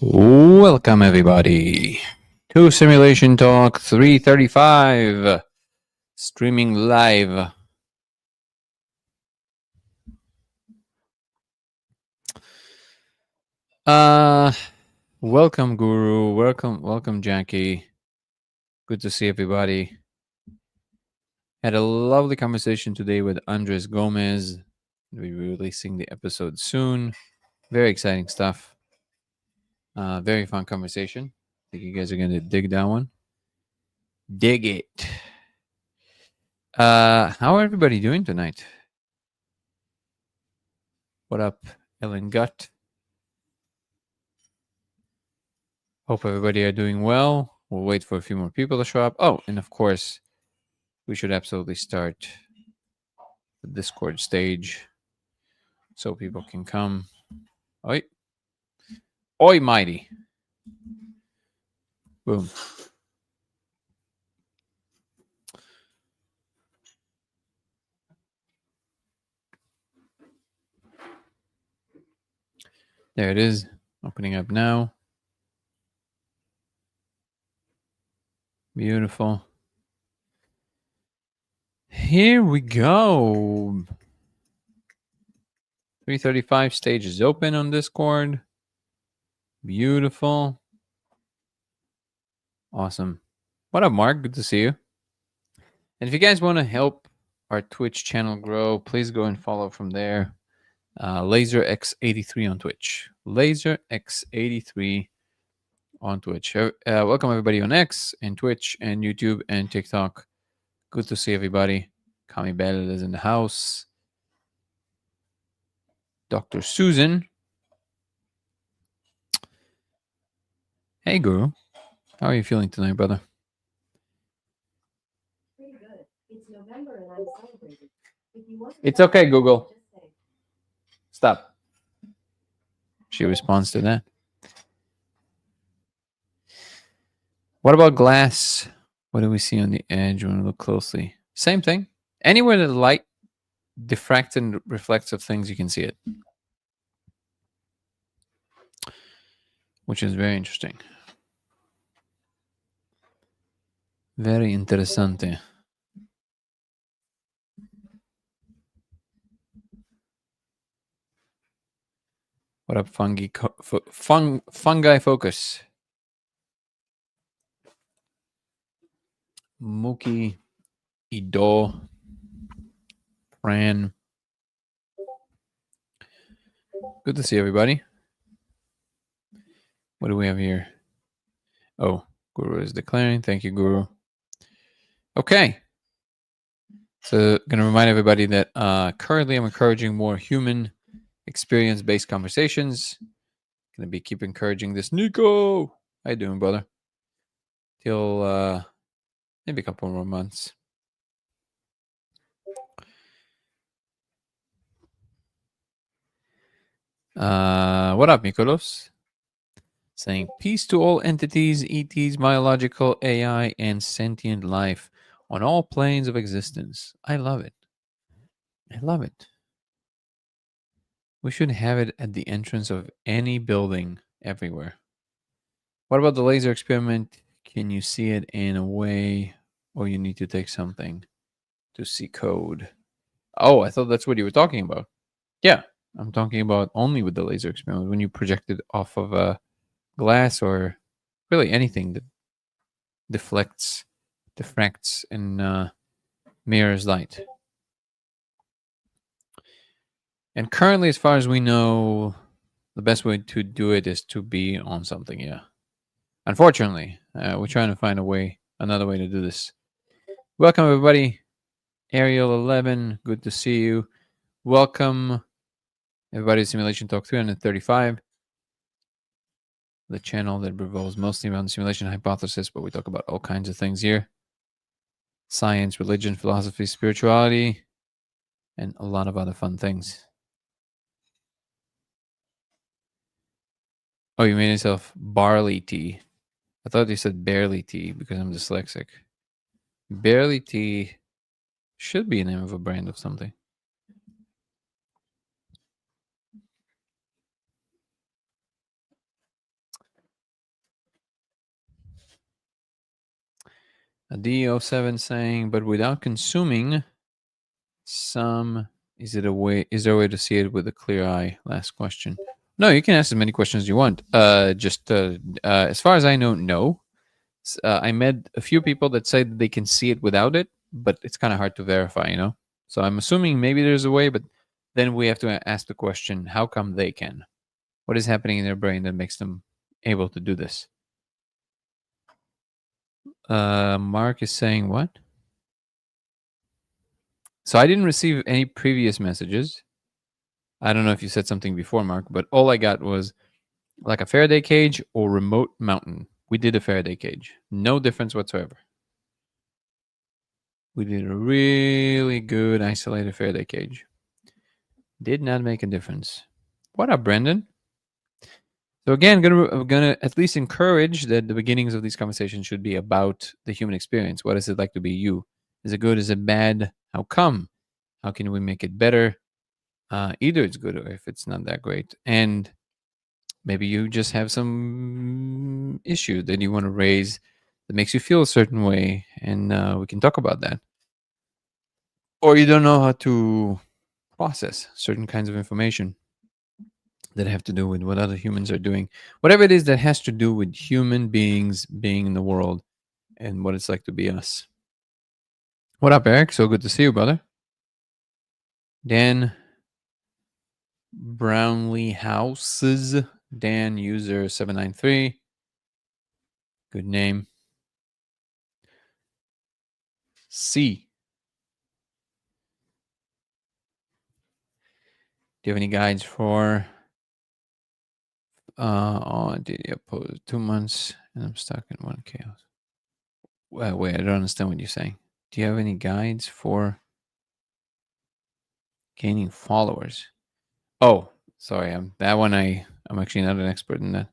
Welcome, everybody, to Simulation Talk 335, streaming live. Welcome, Guru. Welcome, Jackie. Good to see everybody. Had a lovely conversation today with Andres Gomez. We'll be releasing the episode soon. Very exciting stuff. Very fun conversation. I think you guys are going to dig that one. Dig it. How are everybody doing tonight? What up, Ellen Gutt? Hope everybody are doing well. We'll wait for a few more people to show up. Oh, and of course, we should absolutely start the Discord stage so people can come. Oi. Oi, mighty. Boom. There it is. Opening up now. Beautiful. Here we go. 335 stage is open on Discord. Beautiful. Awesome. What up, Mark? Good to see you. And if you guys want to help our Twitch channel grow, please go and follow from there. LaserX83 on Twitch. LaserX83 on Twitch. Welcome everybody on X and Twitch and YouTube and TikTok. Good to see everybody. Kami Bell is in the house. Dr. Susan. Hey, Guru. How are you feeling tonight, brother? Pretty good. It's November and I'm celebrating. If you want It's okay, Google. Stop. She responds to that. What about glass? What do we see on the edge when we look closely? Same thing. Anywhere that light diffracts and reflects of things, you can see it. Which is very interesting. Very interessante. What up, fungi focus? Mookie, Ido, Fran. Good to see everybody. What do we have here? Oh, Guru is declaring. Thank you, Guru. Okay. So, going to remind everybody that currently I'm encouraging more human experience-based conversations. Going to be keep encouraging this. Nico, how you doing, brother? Till maybe a couple more months. What up, Mikolos? Saying peace to all entities, ETs, biological, AI, and sentient life on all planes of existence. I love it. I love it. We should have it at the entrance of any building everywhere. What about the laser experiment? Can you see it in a way, or you need to take something to see code? Oh, I thought that's what you were talking about. Yeah, I'm talking about only with the laser experiment when you project it off of a glass or really anything that diffracts, and mirrors light. And currently, as far as we know, the best way to do it is to be on something. Yeah. Unfortunately, we're trying to find another way to do this. Welcome, everybody. Ariel 11, good to see you. Welcome, everybody, to Simulation Talk 335, the channel that revolves mostly around the simulation hypothesis, but we talk about all kinds of things here. Science, religion, philosophy, spirituality, and a lot of other fun things. Oh, you made yourself barley tea. I thought you said barely tea because I'm dyslexic. Barely tea should be a name of a brand of something. A D07 saying, but without consuming some, is there a way to see it with a clear eye? Last question. No, you can ask as many questions as you want. As far as I know, no. I met a few people that say that they can see it without it, but it's kind of hard to verify, you know? So I'm assuming maybe there's a way, but then we have to ask the question, how come they can? What is happening in their brain that makes them able to do this? Mark is saying what? So I didn't receive any previous messages. I don't know if you said something before, Mark, but all I got was like a Faraday cage or remote mountain. We did a Faraday cage. No difference whatsoever. We did a really good isolated Faraday cage. Did not make a difference. What up, Brendan? So again, gonna at least encourage that the beginnings of these conversations should be about the human experience. What is it like to be you? Is it good? Is it bad? How come? How can we make it better? Either it's good or if it's not that great. And maybe you just have some issue that you want to raise that makes you feel a certain way, and we can talk about that. Or you don't know how to process certain kinds of information that have to do with what other humans are doing. Whatever it is that has to do with human beings being in the world and what it's like to be us. What up, Eric? So good to see you, brother. Dan Brownlee Houses. Dan user 793. Good name. C. Do you have any guides for did you oppose 2 months and I'm stuck in one chaos? Wait, I don't understand what you're saying. Do you have any guides for gaining followers? Oh, sorry. I'm actually not an expert in that.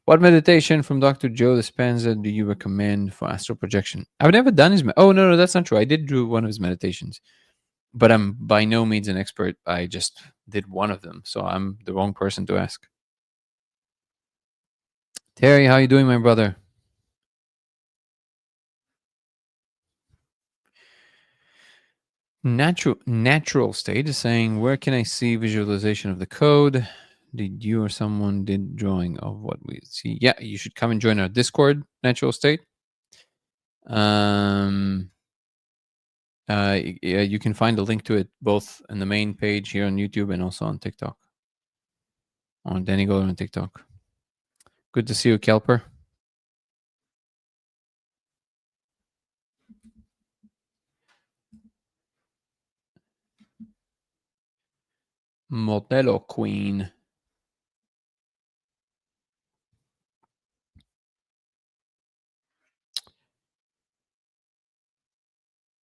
What meditation from Dr. Joe Dispenza do you recommend for astral projection? I've never done his. Oh no, that's not true. I did do one of his meditations, but I'm by no means an expert. I just did one of them, so I'm the wrong person to ask. Terry, how you doing, my brother? Natural state is saying, where can I see visualization of the code? Did you or someone did drawing of what we see? Yeah, you should come and join our Discord, natural state. You can find a link to it both in the main page here on YouTube and also on TikTok. On Danny Goller on TikTok. Good to see you, Kelper. Modelo Queen.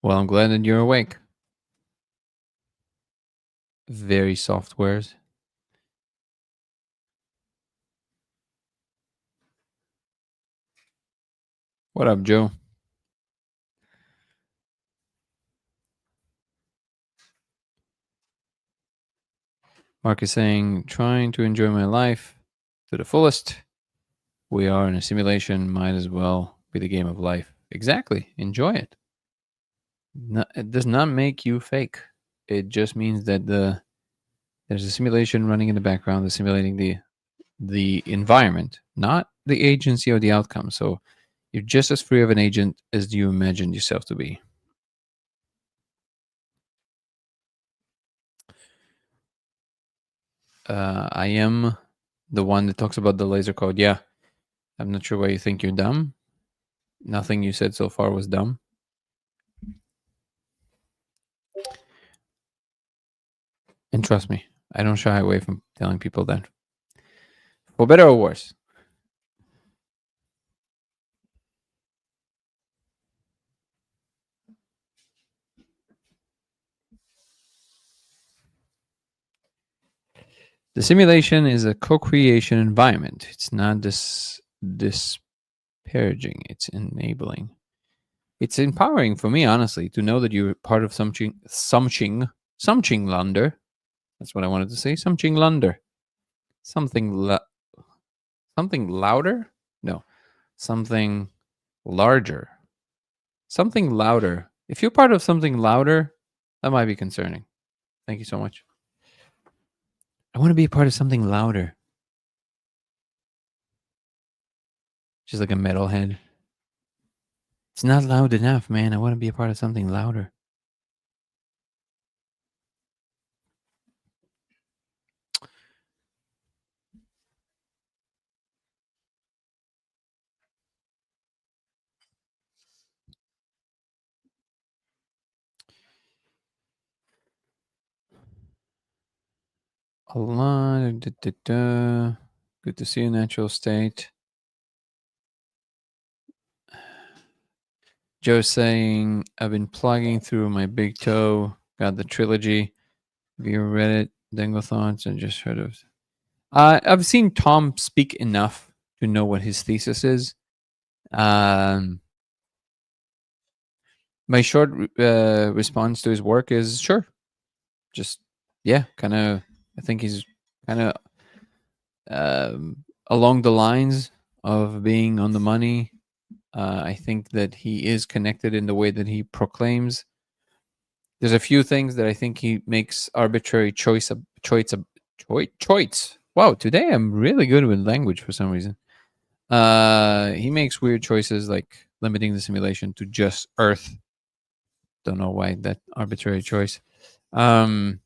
Well, I'm glad that you're awake. Very softwares. What up, Joe? Mark is saying, trying to enjoy my life to the fullest. We are in a simulation, might as well be the game of life. Exactly. Enjoy it. It does not make you fake. It just means that there's a simulation running in the background that's simulating the environment, not the agency or the outcome. So you're just as free of an agent as you imagined yourself to be. I am the one that talks about the laser code. Yeah. I'm not sure why you think you're dumb. Nothing you said so far was dumb. And trust me, I don't shy away from telling people that. For better or worse. The simulation is a co-creation environment. It's not disparaging. It's enabling. It's empowering for me, honestly, to know that you're part of something Lander. That's what I wanted to say. Something Lander. Something louder? No. Something larger. Something louder. If you're part of something louder, that might be concerning. Thank you so much. I want to be a part of something louder. Just like a metalhead. It's not loud enough, man. I want to be a part of something louder. A lot. Good to see you, natural state. Joe saying, I've been plugging through my big toe, got the trilogy. Have you read it? Dangle thoughts and just heard of. I've seen Tom speak enough to know what his thesis is. My short response to his work is sure. Just, yeah, kind of, I think he's kind of along the lines of being on the money. I think that he is connected in the way that he proclaims. There's a few things that I think he makes arbitrary choice. Wow, today I'm really good with language for some reason. He makes weird choices like limiting the simulation to just Earth. Don't know why that arbitrary choice. And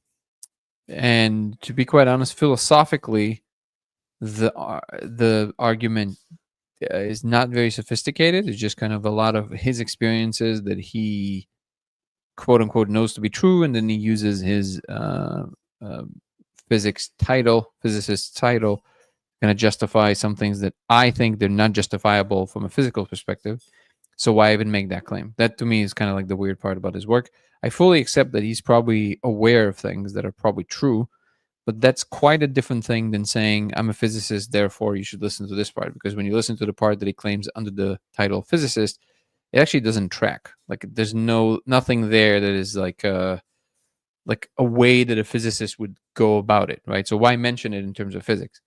to be quite honest, philosophically, the argument is not very sophisticated. It's just kind of a lot of his experiences that he quote unquote knows to be true, and then he uses his physicist title, kind of justify some things that I think they're not justifiable from a physical perspective. So why even make that claim? That to me is kind of like the weird part about his work. I fully accept that he's probably aware of things that are probably true, but that's quite a different thing than saying I'm a physicist, therefore you should listen to this part. Because when you listen to the part that he claims under the title physicist, it actually doesn't track. Like there's nothing there that is like a way that a physicist would go about it, right? So why mention it in terms of physics?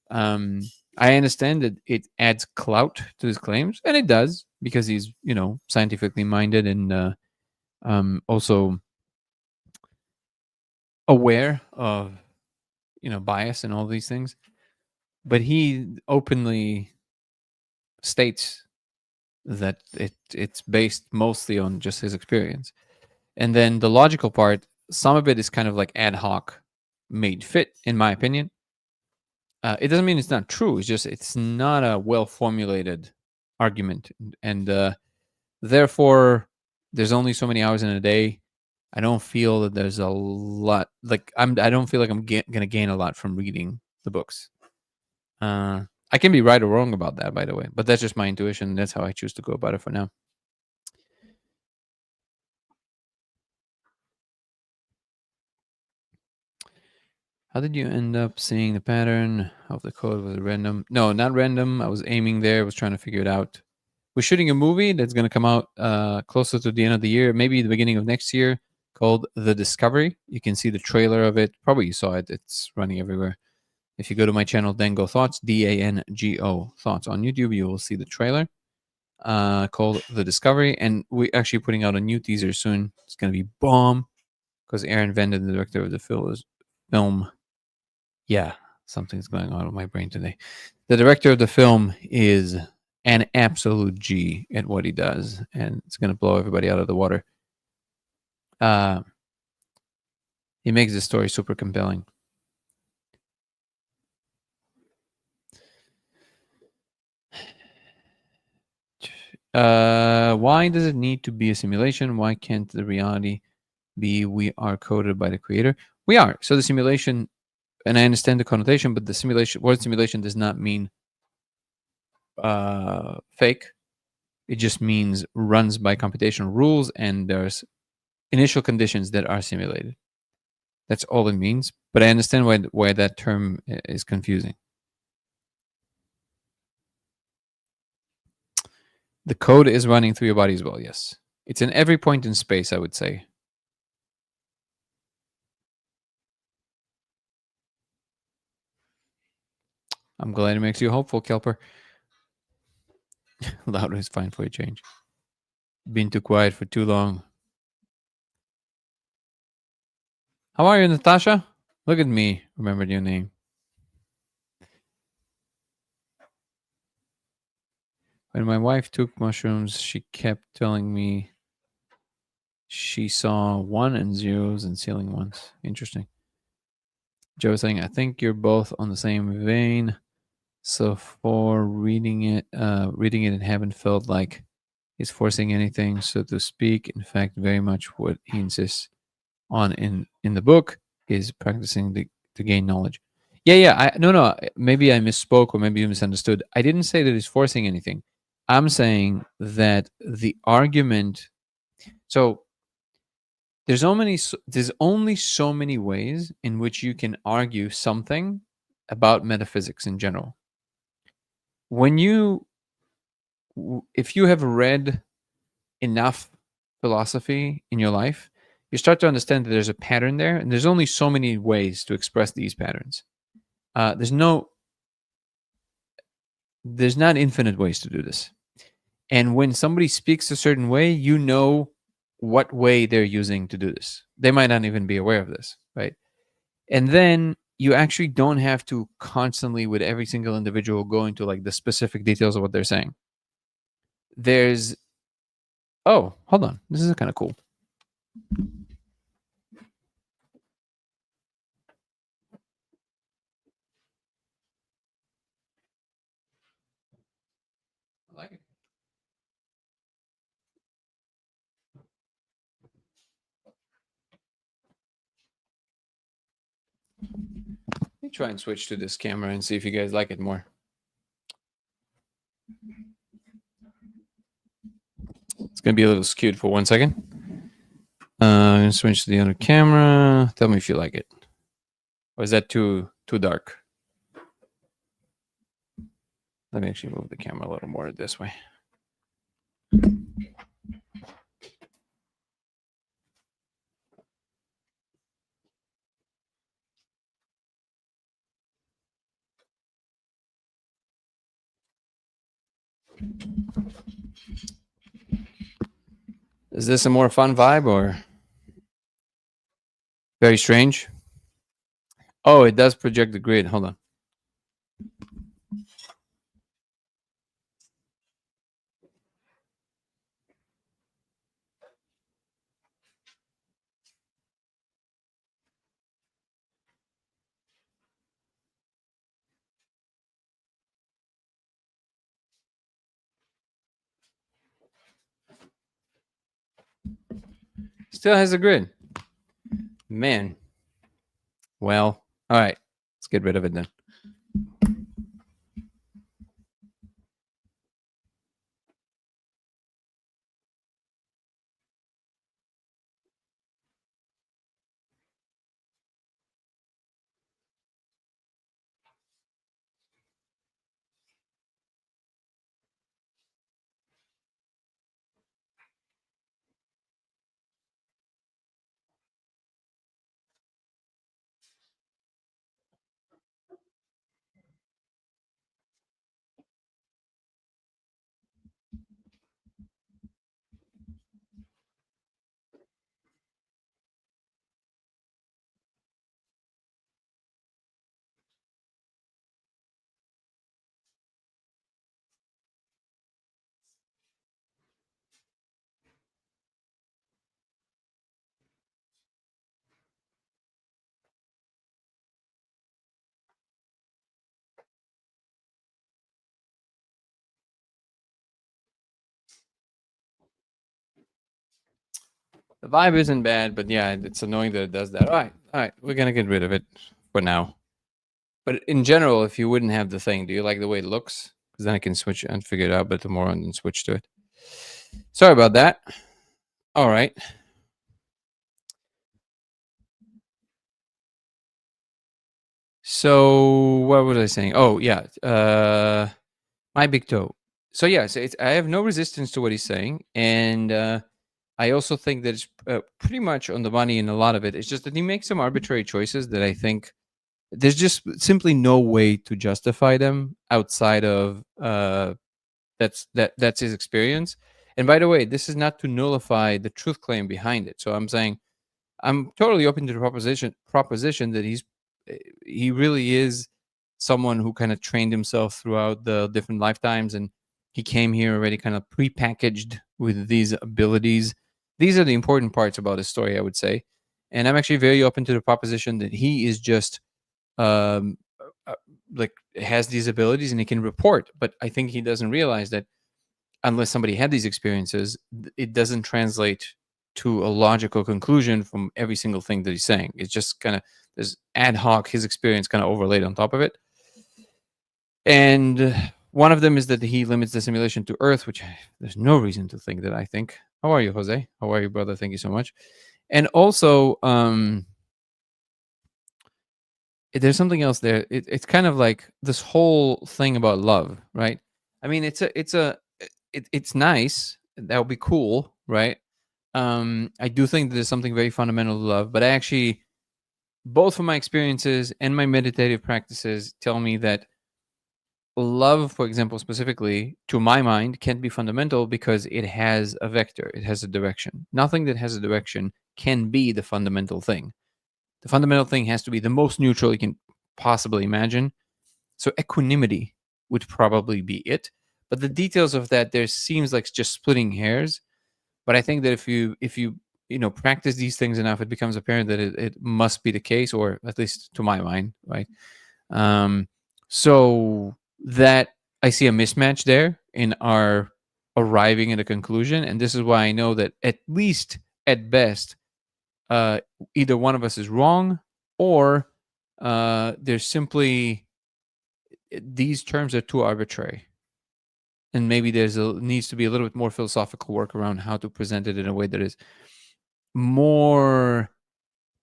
I understand that it adds clout to his claims, and it does because he's scientifically minded and also aware of bias and all these things. But he openly states that it's based mostly on just his experience. And then the logical part, some of it is kind of like ad hoc made fit, in my opinion. It doesn't mean it's not true. It's just it's not a well formulated argument, and therefore, there's only so many hours in a day. I don't feel that there's a lot. Like I don't feel like I'm gonna gain a lot from reading the books. I can be right or wrong about that, by the way, but that's just my intuition. That's how I choose to go about it for now. How did you end up seeing the pattern of the code? Was it random? No, not random. I was aiming there. I was trying to figure it out. We're shooting a movie that's going to come out closer to the end of the year, maybe the beginning of next year, called The Discovery. You can see the trailer of it. Probably you saw it. It's running everywhere. If you go to my channel, Dango Thoughts, DANGO Thoughts on YouTube, you will see the trailer called The Discovery. And we're actually putting out a new teaser soon. It's going to be bomb because Aaron Venden, the director of the film, yeah, something's going on with my brain today. The director of the film is an absolute G at what he does, and it's going to blow everybody out of the water. He makes the story super compelling. Why does it need to be a simulation? Why can't the reality be we are coded by the creator? We are. So the simulation, and I understand the connotation, but the word simulation does not mean fake. It just means runs by computational rules, and there's initial conditions that are simulated. That's all it means. But I understand why that term is confusing. The code is running through your body as well, yes. It's in every point in space, I would say. I'm glad it makes you hopeful, Kelper. Louder is fine for a change. been too quiet for too long. How are you, Natasha? Look at me. Remembered your name. When my wife took mushrooms, she kept telling me she saw one and zeros and ceiling ones. Interesting. Joe was saying, I think you're both on the same vein. So for reading it and haven't felt like he's forcing anything, so to speak. In fact, very much what he insists on in the book is practicing to gain knowledge. Yeah. No. Maybe I misspoke or maybe you misunderstood. I didn't say that he's forcing anything. I'm saying that the argument. So there's only so many ways in which you can argue something about metaphysics in general. When if you have read enough philosophy in your life, you start to understand that there's a pattern there, and there's only so many ways to express these patterns. There's not infinite ways to do this. And when somebody speaks a certain way, you know what way they're using to do this. They might not even be aware of this, right? And then you actually don't have to constantly, with every single individual, go into like the specific details of what they're saying. Oh, hold on. This is kind of cool. I like it. Let me try and switch to this camera and see if you guys like it more. It's going to be a little skewed for 1 second. I'm going to switch to the other camera. Tell me if you like it. Or is that too dark? Let me actually move the camera a little more this way. Is this a more fun vibe or very strange? Oh, it does project the grid. Hold on. Still has a grid. Man. Well, all right. Let's get rid of it then. The vibe isn't bad, but yeah, it's annoying that it does that. All right, we're gonna get rid of it for now. But in general, if you wouldn't have the thing, do you like the way it looks? Because then I can switch and figure it out, but tomorrow and then switch to it. Sorry about that. All right. So what was I saying? Oh yeah, my big toe. So yeah, so I have no resistance to what he's saying, and I also think that it's pretty much on the money in a lot of it. It's just that he makes some arbitrary choices that I think there's just simply no way to justify them outside of that's his experience. And by the way, this is not to nullify the truth claim behind it. So I'm saying I'm totally open to the proposition that he really is someone who kind of trained himself throughout the different lifetimes, and he came here already kind of prepackaged with these abilities. These are the important parts about his story, I would say. And I'm actually very open to the proposition that he is just um, like has these abilities and he can report. But I think he doesn't realize that unless somebody had these experiences, it doesn't translate to a logical conclusion from every single thing that he's saying. It's just kind of there's ad hoc his experience kind of overlaid on top of it. And one of them is that he limits the simulation to Earth, which there's no reason to think that. I think. How are you, Jose? How are you, brother? Thank you so much. And also, there's something else there. It's kind of like this whole thing about love, right? I mean, it's nice. That would be cool, right? I do think that there's something very fundamental to love, but I actually, both from my experiences and my meditative practices, tell me that love, for example, specifically, to my mind, can't be fundamental because it has a vector, it has a direction. Nothing that has a direction can be the fundamental thing. The fundamental thing has to be the most neutral you can possibly imagine. So equanimity would probably be it. But the details of that, there seems like just splitting hairs. But I think that if you practice these things enough, it becomes apparent that it must be the case, or at least to my mind, right? So that I see a mismatch there in our arriving at a conclusion, and this is why I know that at least at best, either one of us is wrong, or there's simply these terms are too arbitrary, and maybe needs to be a little bit more philosophical work around how to present it in a way that is more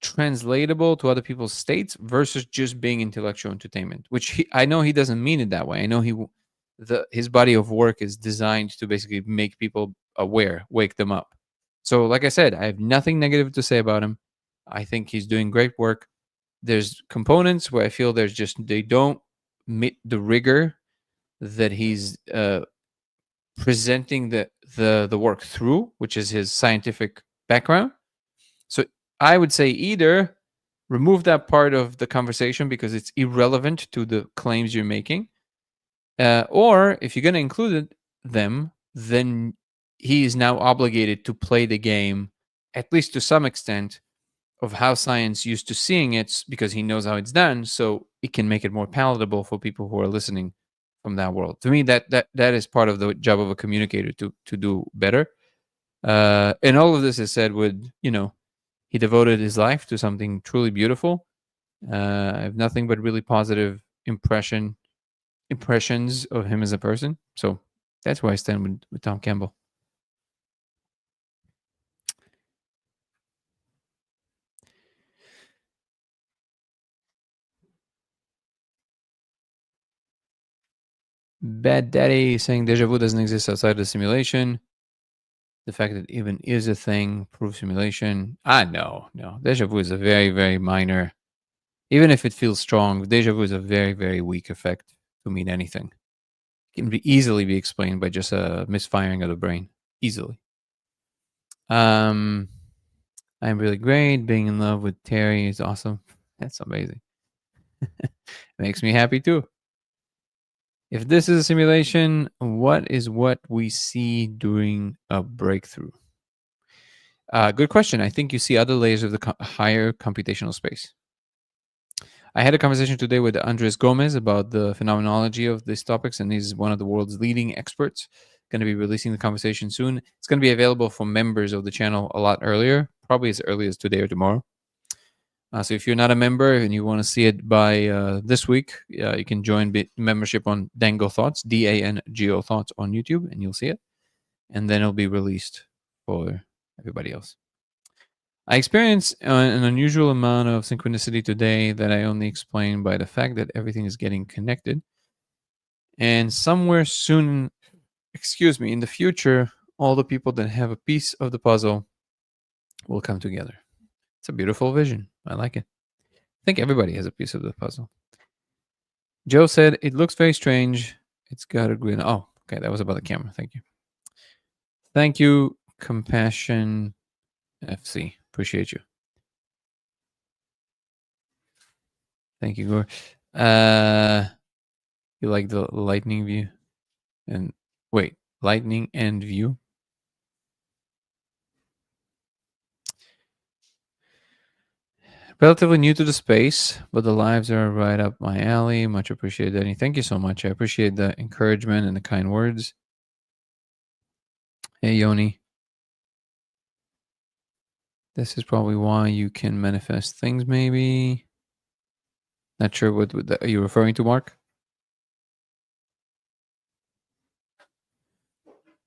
translatable to other people's states versus just being intellectual entertainment, which I know he doesn't mean it that way. I know his body of work is designed to basically make people aware, wake them up. So like I said, I have nothing negative to say about him. I think he's doing great work. There's components where I feel they don't meet the rigor that he's presenting the work through, which is his scientific background. So I would say either remove that part of the conversation because it's irrelevant to the claims you're making, or if you're going to include them, then he is now obligated to play the game, at least to some extent, of how science used to seeing it, because he knows how it's done, so it can make it more palatable for people who are listening from that world. To me, that is part of the job of a communicator to do better. And all of this is said with, he devoted his life to something truly beautiful. I have nothing but really positive impressions of him as a person. So that's where I stand with Tom Campbell. Bad Daddy saying deja vu doesn't exist outside the simulation. The fact that it even is a thing proves simulation. No. Deja vu is a very, very minor. Even if it feels strong, deja vu is a very, very weak effect to mean anything. It can easily be explained by just a misfiring of the brain. Easily. I'm really great. Being in love with Terry is awesome. That's amazing. Makes me happy too. If this is a simulation, what is what we see during a breakthrough? Good question. I think you see other layers of the higher computational space. I had a conversation today with Andres Gomez about the phenomenology of these topics, and he's one of the world's leading experts. Going to be releasing the conversation soon. It's going to be available for members of the channel a lot earlier, probably as early as today or tomorrow. So if you're not a member and you want to see it by this week, you can join membership on Dango Thoughts, DANGO Thoughts on YouTube, and you'll see it. And then it'll be released for everybody else. I experienced an unusual amount of synchronicity today that I only explain by the fact that everything is getting connected. And somewhere soon, in the future, all the people that have a piece of the puzzle will come together. It's a beautiful vision. I like it. I think everybody has a piece of the puzzle. Joe said, it looks very strange. It's got a grin. Oh, okay. That was about the camera. Thank you. Thank you, Compassion FC. Appreciate you. Thank you, Gore. You like the lightning view? And wait, lightning and view? Relatively new to the space, but the lives are right up my alley. Much appreciated, Danny. Thank you so much. I appreciate the encouragement and the kind words. Hey, Yoni. This is probably why you can manifest things, maybe. Not sure what are you referring to, Mark?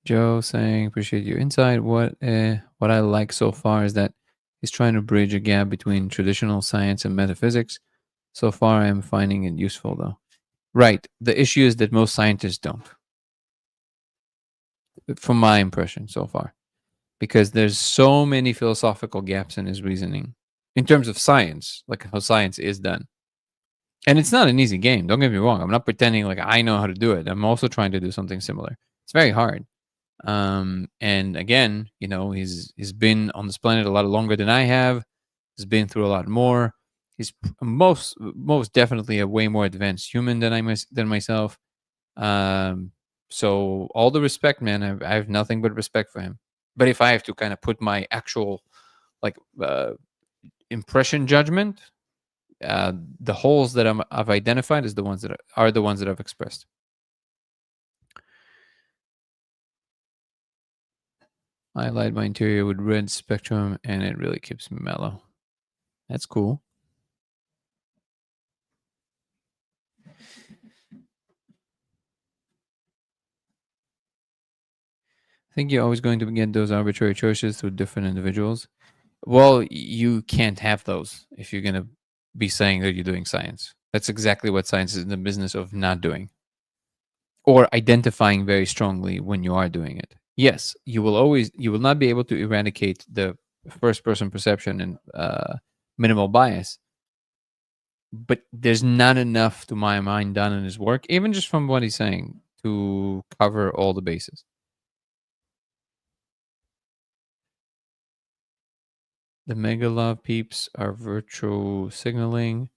Joe saying, appreciate your insight. What I like so far is that he's trying to bridge a gap between traditional science and metaphysics. So far, I'm finding it useful, though. Right. The issue is that most scientists don't, from my impression so far, because there's so many philosophical gaps in his reasoning in terms of science, like how science is done. And it's not an easy game. Don't get me wrong. I'm not pretending like I know how to do it. I'm also trying to do something similar. It's very hard. And again, you know, he's been on this planet a lot longer than I have. He's been through a lot more. He's most definitely a way more advanced human than myself. So all the respect, man. I have nothing but respect for him. But if I have to kind of put my actual like impression judgment, the holes that I've identified is the ones that are the ones that I've expressed. I light my interior with red spectrum, and it really keeps me mellow. That's cool. I think you're always going to get those arbitrary choices through different individuals. Well, you can't have those if you're going to be saying that you're doing science. That's exactly what science is in the business of not doing, or identifying very strongly when you are doing it. Yes, you will not be able to eradicate the first person perception and minimal bias, but there's not enough, to my mind, done in his work, even just from what he's saying, to cover all the bases. The mega love peeps are virtual signaling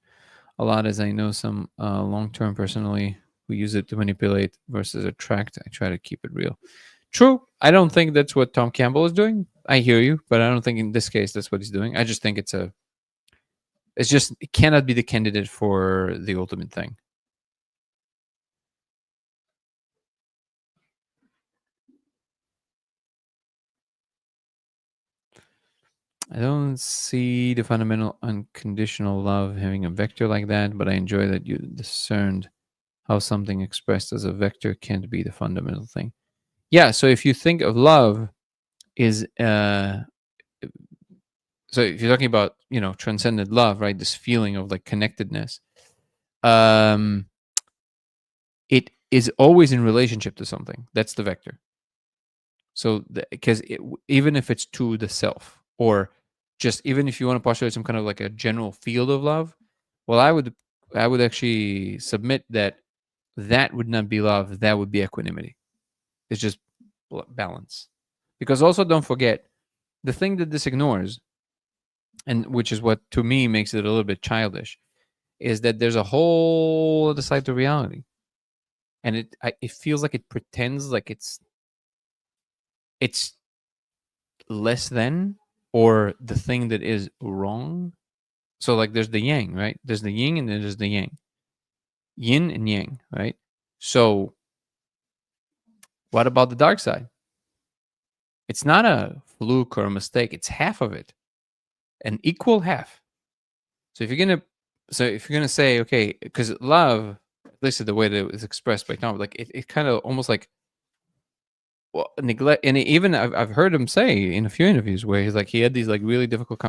a lot, as I know some long-term personally who use it to manipulate versus attract. I try to keep it real. True. I don't think that's what Tom Campbell is doing. I hear you, but I don't think in this case that's what he's doing. I just think it cannot be the candidate for the ultimate thing. I don't see the fundamental unconditional love having a vector like that, but I enjoy that you discerned how something expressed as a vector can't be the fundamental thing. Yeah, so if you think of love is so if you're talking about, you know, transcendent love, right, this feeling of like connectedness, it is always in relationship to something. That's the vector. So because even if it's to the self, or just even if you want to postulate some kind of like a general field of love, well, I would actually submit that would not be love. That would be equanimity. It's just balance. Because also don't forget, the thing that this ignores, and which is what to me makes it a little bit childish, is that there's a whole other side to reality, and it feels like it pretends like it's less than, or the thing that is wrong. So like there's the yang, right? There's the yin and then there's the yang. Yin and yang, right? So what about the dark side? It's not a fluke or a mistake. It's half of it, an equal half. So if you're gonna say, okay, because love, at least the way that it was expressed by Tom, like it kind of almost like, well, neglect. And even I've heard him say in a few interviews where he's like, he had these like really difficult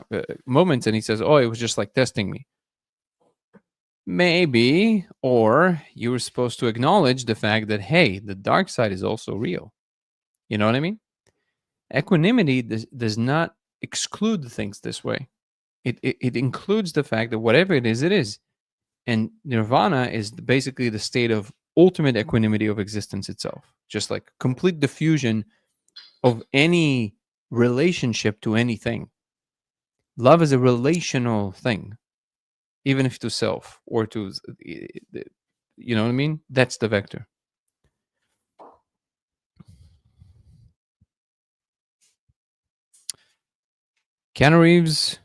moments, and he says, "Oh, it was just like testing me." Maybe, or you were supposed to acknowledge the fact that, hey, the dark side is also real. You know what I mean? Equanimity does not exclude things this way. It includes the fact that whatever it is. And nirvana is basically the state of ultimate equanimity of existence itself. Just like complete diffusion of any relationship to anything. Love is a relational thing, even if to self or to, you know what I mean? That's the vector. Keanu Reeves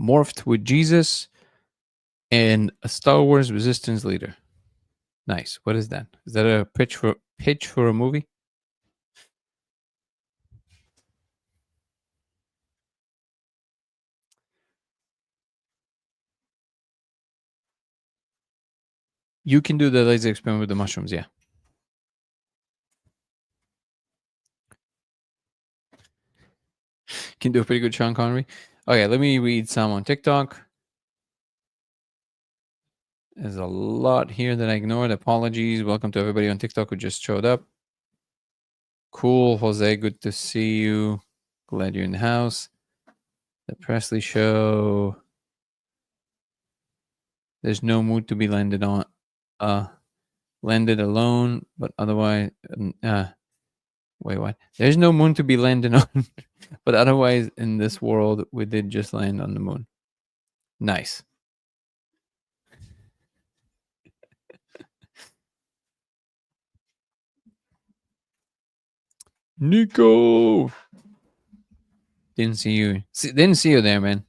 morphed with Jesus and a Star Wars Resistance leader. Nice. What is that? Is that a pitch for a movie? You can do the laser experiment with the mushrooms, yeah. Can do a pretty good Sean Connery. Okay, let me read some on TikTok. There's a lot here that I ignored. Apologies. Welcome to everybody on TikTok who just showed up. Cool, Jose. Good to see you. Glad you're in the house. The Presley Show. There's no mood to be landed on. Landed alone, but otherwise. Wait, what? There's no moon to be landed on, but otherwise in this world we did just land on the moon. Nice. Nico. Didn't see you. Didn't see you there, man.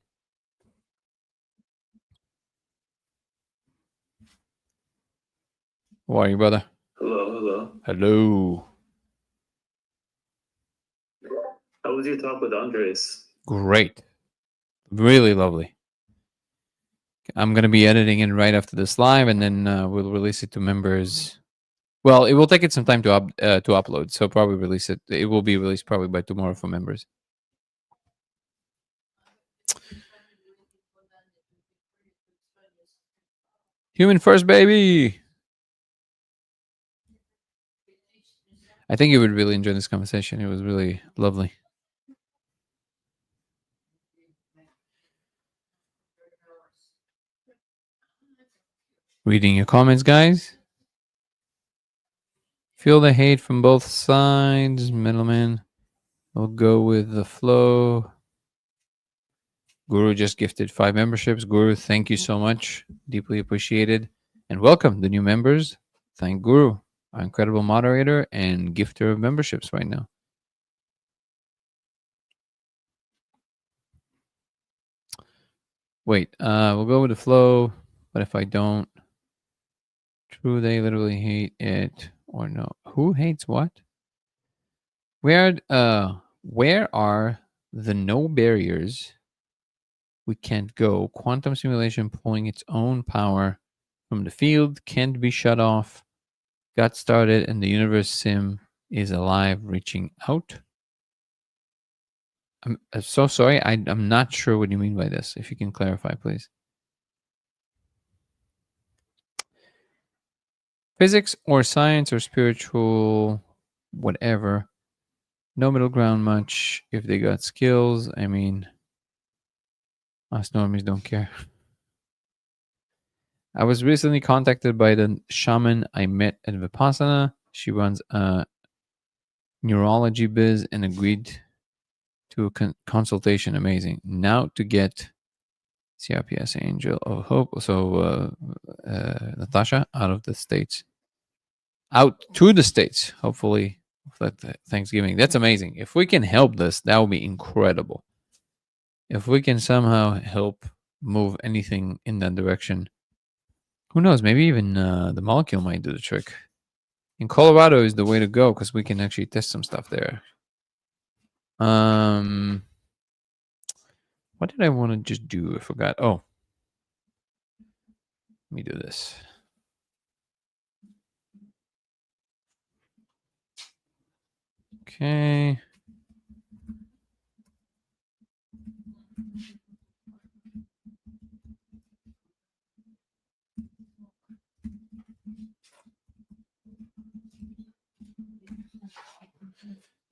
How are you, brother? Hello. Hello. How was your talk with Andres? Great. Really lovely. I'm going to be editing it right after this live, and then we'll release it to members. Well, it will take it some time to upload, so probably release it. It will be released probably by tomorrow for members. Human first, baby. I think you would really enjoy this conversation. It was really lovely. Reading your comments, guys. Feel the hate from both sides. Middleman will go with the flow. Guru just gifted 5 memberships. Guru, thank you so much. Deeply appreciated. And welcome the new members. Thank Guru, our incredible moderator and gifter of memberships right now. Wait, we'll go with the flow. But if I don't, true, they literally hate it or no. Who hates what? Where are the no barriers we can't go? Quantum simulation pulling its own power from the field can't be shut off. Got started and the universe sim is alive, reaching out. I'm so sorry. I'm not sure what you mean by this. If you can clarify, please. Physics or science or spiritual, whatever. No middle ground much. If they got skills, I mean, us normies don't care. I was recently contacted by the shaman I met at Vipassana. She runs a neurology biz and agreed to a consultation. Amazing. Now to get CRPS Angel of Hope. So Natasha out of the States. Out to the States, hopefully for Thanksgiving. That's amazing. If we can help this, that would be incredible. If we can somehow help move anything in that direction, who knows? Maybe even the molecule might do the trick. In Colorado is the way to go because we can actually test some stuff there. What did I want to just do? I forgot. Oh, let me do this. Okay.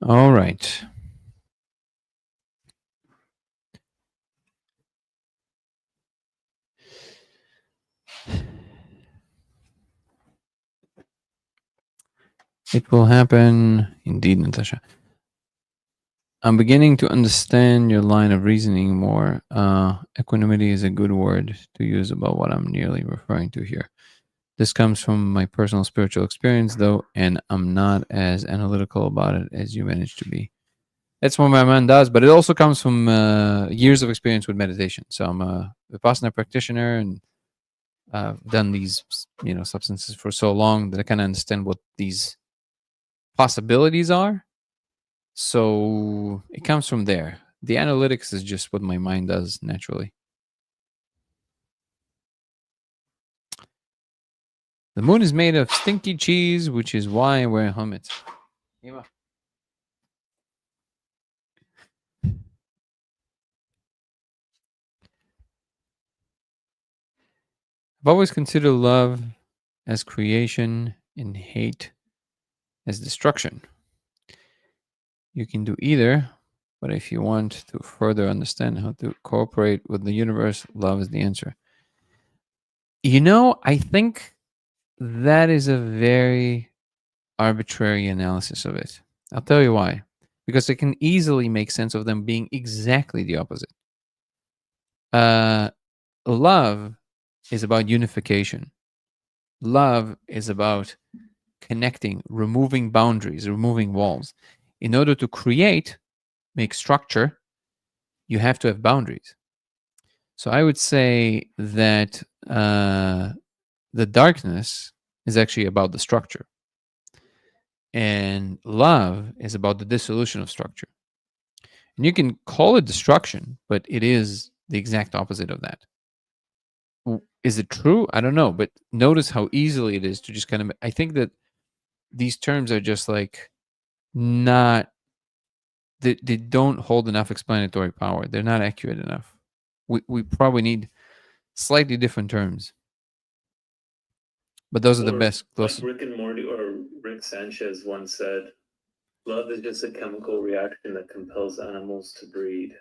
All right. It will happen. Indeed, Natasha. I'm beginning to understand your line of reasoning more. Equanimity is a good word to use about what I'm nearly referring to here. This comes from my personal spiritual experience, though, and I'm not as analytical about it as you managed to be. That's what my mind does, but it also comes from years of experience with meditation. So I'm a Vipassana practitioner, and I've done these, substances for so long that I kind of understand what these possibilities are. So it comes from there. The analytics is just what my mind does naturally. The moon is made of stinky cheese, which is why I wear helmets. I've always considered love as creation and hate as destruction. You can do either, but if you want to further understand how to cooperate with the universe, love is the answer. I think that is a very arbitrary analysis of it. I'll tell you why. Because it can easily make sense of them being exactly the opposite. Love is about unification. Love is about connecting, removing boundaries, removing walls. In order to create, make structure, you have to have boundaries. So I would say that the darkness is actually about the structure. And love is about the dissolution of structure. And you can call it destruction, but it is the exact opposite of that. Is it true? I don't know, but notice how easily it is to just kind of. I think that these terms are just like not. They don't hold enough explanatory power. They're not accurate enough. We probably need slightly different terms. But those are the best. Like Rick and Morty or Rick Sanchez once said, love is just a chemical reaction that compels animals to breed.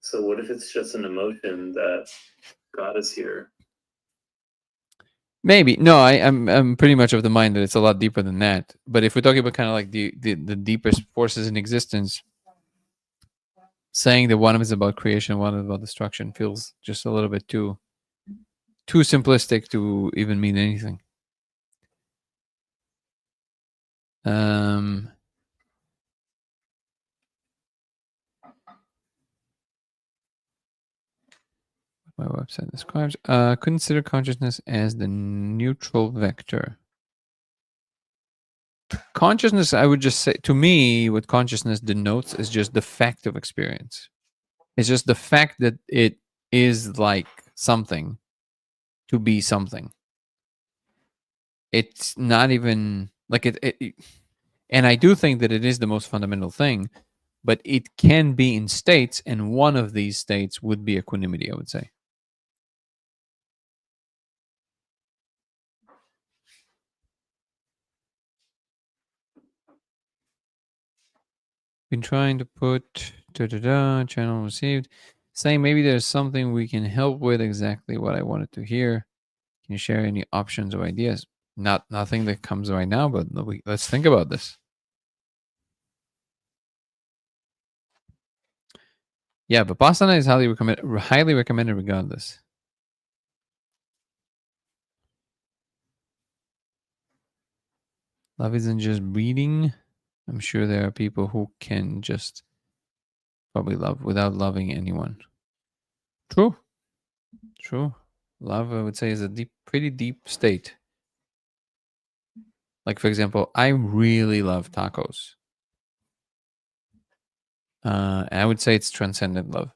So what if it's just an emotion that got us here? Maybe. No, I'm pretty much of the mind that it's a lot deeper than that. But if we're talking about kind of like the deepest forces in existence, saying that one is about creation, one is about destruction feels just a little bit too simplistic to even mean anything. My website describes consider consciousness as the neutral vector. Consciousness, I would just say, to me, what consciousness denotes is just the fact of experience. It's just the fact that it is like something to be something. It's not even like it and I do think that it is the most fundamental thing, but it can be in states, and one of these states would be equanimity, I would say. Been trying to put channel received, saying maybe there's something we can help with. Exactly what I wanted to hear. Can you share any options or ideas? Nothing that comes right now, but let's think about this. Yeah, but Vipassana is highly recommended regardless. Love isn't just breeding. I'm sure there are people who can just probably love without loving anyone. True. Love, I would say, is a pretty deep state. Like, for example, I really love tacos. And I would say it's transcendent love.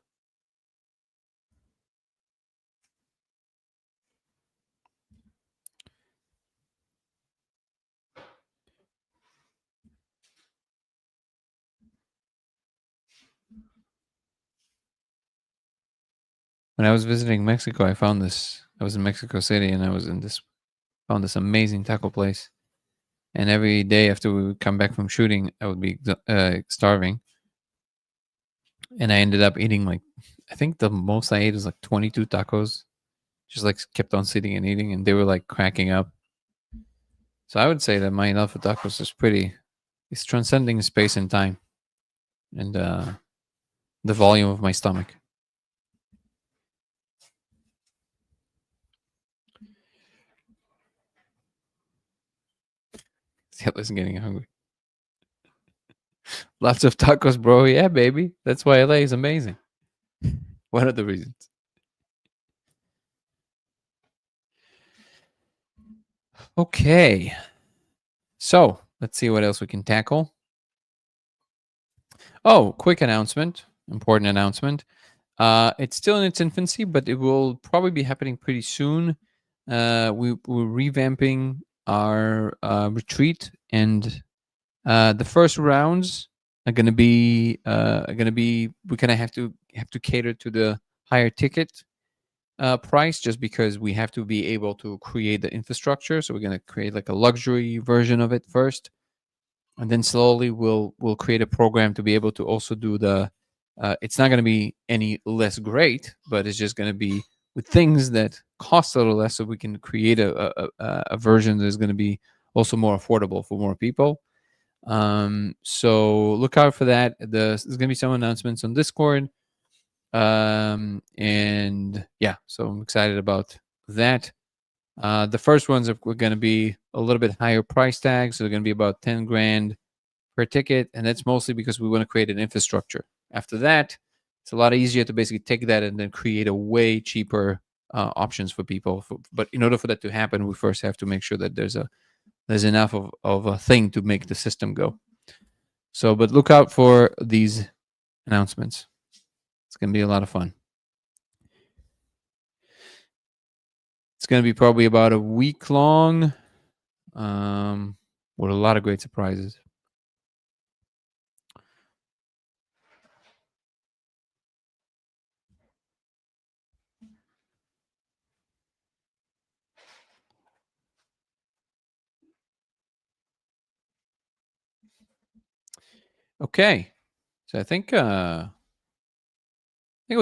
When I was visiting Mexico, I found this. I was in Mexico City, and found this amazing taco place. And every day after we would come back from shooting, I would be starving. And I ended up eating I think the most I ate was like 22 tacos. Just like kept on sitting and eating, and they were like cracking up. So I would say that my love for tacos is it's transcending space and time. And the volume of my stomach. Hitler's getting hungry. Lots of tacos, bro. Yeah, baby. That's why LA is amazing. One of the reasons. Okay. So let's see what else we can tackle. Oh, quick announcement. Important announcement. It's still in its infancy, but it will probably be happening pretty soon. We're revamping our retreat, and the first rounds are going to be we're going to have to cater to the higher ticket price, just because we have to be able to create the infrastructure. So we're going to create like a luxury version of it first, and then slowly we'll create a program to be able to also do the it's not going to be any less great, but it's just going to be with things that cost a little less, so we can create a version that is going to be also more affordable for more people. So look out for that. There's going to be some announcements on Discord. And yeah, so I'm excited about that. The first ones are going to be a little bit higher price tags. So they're going to be about 10 grand per ticket. And that's mostly because we want to create an infrastructure. After that, it's a lot easier to basically take that and then create a way cheaper options for people. But in order for that to happen, we first have to make sure that there's enough of a thing to make the system go. So, but look out for these announcements. It's going to be a lot of fun. It's going to be probably about a week long, with a lot of great surprises. Okay, so I think we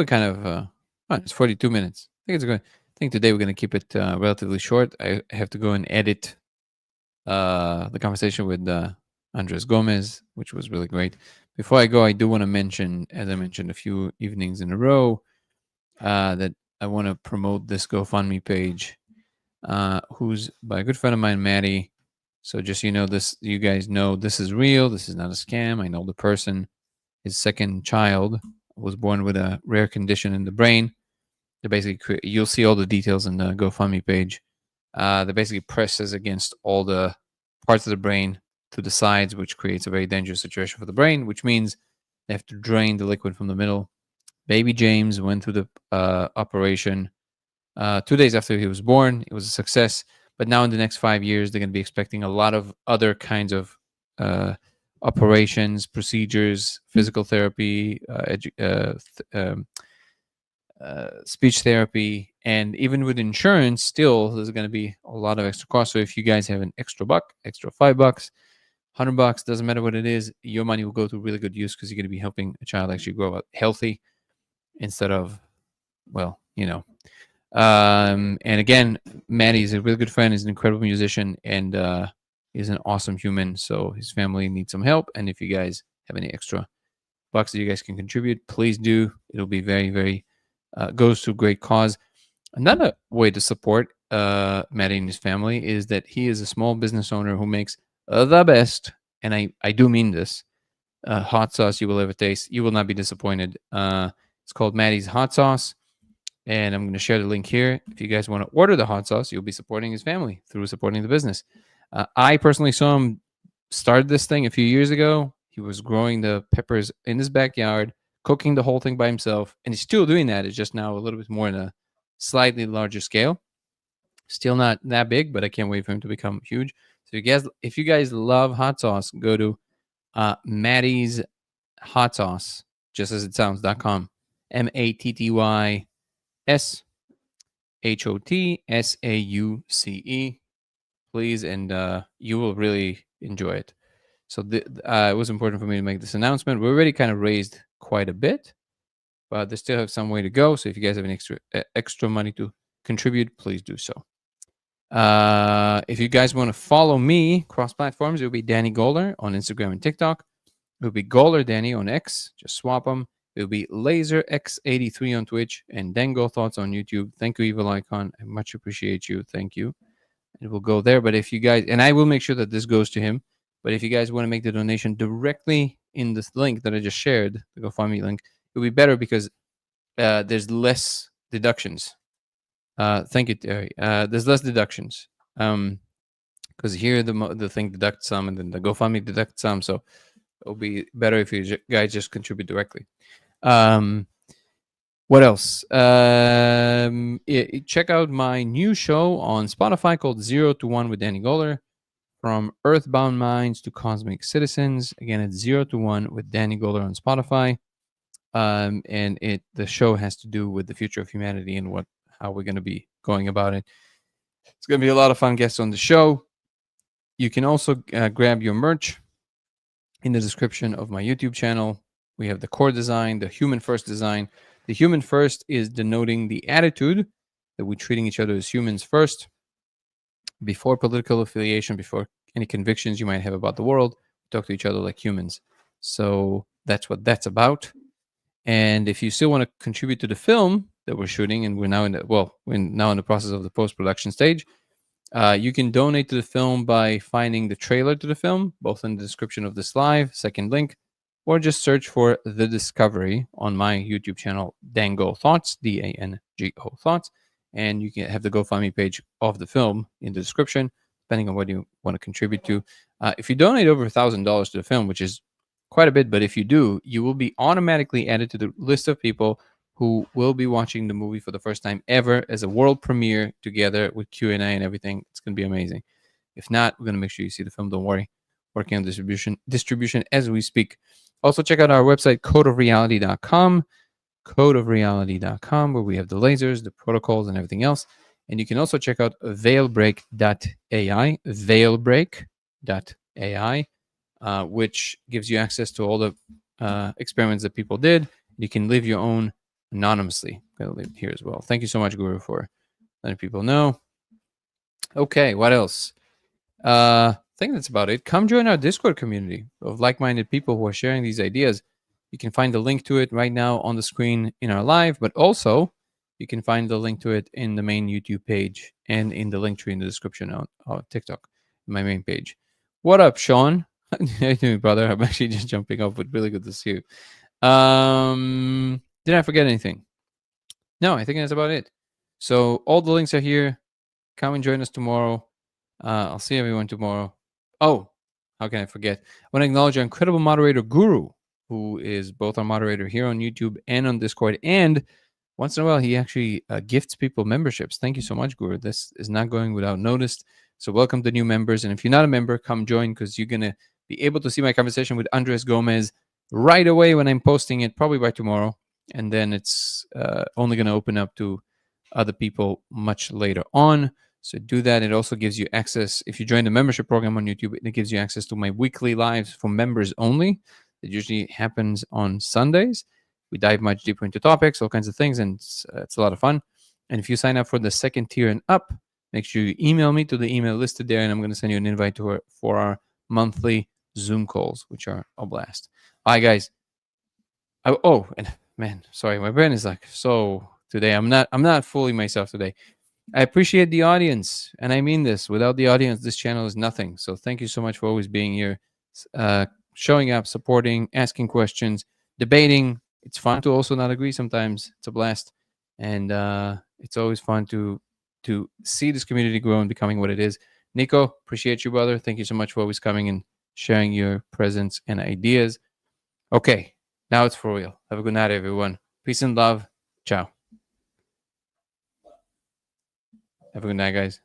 kind of it's 42 minutes. I think it's good. I think today we're going to keep it relatively short. I have to go and edit the conversation with Andres Gomez, which was really great. Before I go, I do want to mention, as I mentioned a few evenings in a row, that I want to promote this GoFundMe page, who's by a good friend of mine, Maddie. So just you guys know this is real. This is not a scam. I know the person. His second child was born with a rare condition in the brain. They basically you'll see all the details in the GoFundMe page. They basically presses against all the parts of the brain to the sides, which creates a very dangerous situation for the brain, which means they have to drain the liquid from the middle. Baby James went through the operation 2 days after he was born. It was a success. But now in the next 5 years, they're going to be expecting a lot of other kinds of operations, procedures, physical therapy, speech therapy, and even with insurance, still there's going to be a lot of extra costs. So if you guys have an extra $1, extra $5, $100, doesn't matter what it is, your money will go to really good use, because you're going to be helping a child actually grow up healthy instead of, and again, Maddie is a really good friend. He's an incredible musician, and he's an awesome human. So his family needs some help. And if you guys have any extra bucks that you guys can contribute, please do. It'll be very, very goes to a great cause. Another way to support Maddie and his family is that he is a small business owner who makes the best, and I do mean this, hot sauce you will ever taste. You will not be disappointed. It's called Maddie's Hot Sauce, and I'm going to share the link here. If you guys want to order the hot sauce, you'll be supporting his family through supporting the business. I personally saw him start this thing a few years ago. He was growing the peppers in his backyard, cooking the whole thing by himself, and he's still doing that. It's just now a little bit more in a slightly larger scale. Still not that big, but I can't wait for him to become huge. So if you guys love hot sauce, go to Maddie's Hot Sauce, just as it sounds.com. MATTYSHOTSAUCE, please, and you will really enjoy it. So it was important for me to make this announcement. We already kind of raised quite a bit, but they still have some way to go. So if you guys have an extra money to contribute, please do so. If you guys want to follow me cross platforms, it will be Danny Goller on Instagram and TikTok. It will be Goller Danny on X. Just swap them. It'll be LaserX83 on Twitch and Dango Thoughts on YouTube. Thank you, Evil Icon. I much appreciate you. Thank you. It will go there. But if you guys, and I will make sure that this goes to him. But if you guys want to make the donation directly in this link that I just shared, the GoFundMe link, it will be better because there's less deductions. Thank you, Terry. There's less deductions. Because here the thing deducts some, and then the GoFundMe deducts some. So it'll be better if you guys just contribute directly. What else? Check out my new show on Spotify called 0 to 1 with Danny Goller. From Earthbound Minds to Cosmic Citizens. Again, it's 0 to 1 with Danny Goller on Spotify. And the show has to do with the future of humanity and how we're going to be going about it. It's going to be a lot of fun guests on the show. You can also grab your merch in the description of my YouTube channel. We have the core design, the human first design. The human first is denoting the attitude that we're treating each other as humans first, before political affiliation, before any convictions you might have about the world. Talk to each other like humans. So that's what that's about. And if you still want to contribute to the film that we're shooting, and we're now in the process of the post-production stage, you can donate to the film by finding the trailer to the film, both in the description of this live, second link, or just search for The Discovery on my YouTube channel, Dango Thoughts, DANGO Thoughts, and you can have the GoFundMe page of the film in the description, depending on what you want to contribute to. If you donate over $1,000 to the film, which is quite a bit, but if you do, you will be automatically added to the list of people who will be watching the movie for the first time ever as a world premiere together with Q&A and everything. It's going to be amazing. If not, we're going to make sure you see the film. Don't worry. Working on distribution as we speak. Also, check out our website, codeofreality.com, codeofreality.com, where we have the lasers, the protocols, and everything else. And you can also check out veilbreak.ai, veilbreak.ai, which gives you access to all the experiments that people did. You can live your own anonymously. I'm going to leave it here as well. Thank you so much, Guru, for letting people know. Okay, what else? I think that's about it. Come join our Discord community of like-minded people who are sharing these ideas. You can find the link to it right now on the screen in our live, but also you can find the link to it in the main YouTube page and in the link tree in the description on TikTok, my main page. What up, Sean? How you doing, brother? I'm actually just jumping up, but really good to see you. Did I forget anything? No, I think that's about it. So all the links are here. Come and join us tomorrow. I'll see everyone tomorrow. Oh, how can I forget? I want to acknowledge our incredible moderator, Guru, who is both our moderator here on YouTube and on Discord. And once in a while, he actually gifts people memberships. Thank you so much, Guru. This is not going without noticed. So welcome to new members. And if you're not a member, come join, because you're going to be able to see my conversation with Andres Gomez right away when I'm posting it, probably by tomorrow. And then it's only going to open up to other people much later on. So do that. It also gives you access. If you join the membership program on YouTube, it gives you access to my weekly lives for members only. It usually happens on Sundays. We dive much deeper into topics, all kinds of things, and it's a lot of fun. And if you sign up for the second tier and up, make sure you email me to the email listed there, and I'm going to send you an invite for our monthly Zoom calls, which are a blast. All right, guys. And man, sorry, my brain is like so today. I'm not fully myself today. I appreciate the audience, and I mean this. Without the audience, this channel is nothing. So thank you so much for always being here, showing up, supporting, asking questions, debating. It's fun to also not agree sometimes. It's a blast, and it's always fun to see this community grow and becoming what it is. Nico, appreciate you, brother. Thank you so much for always coming and sharing your presence and ideas. Okay, now it's for real. Have a good night, everyone. Peace and love. Ciao. Have a good night, guys.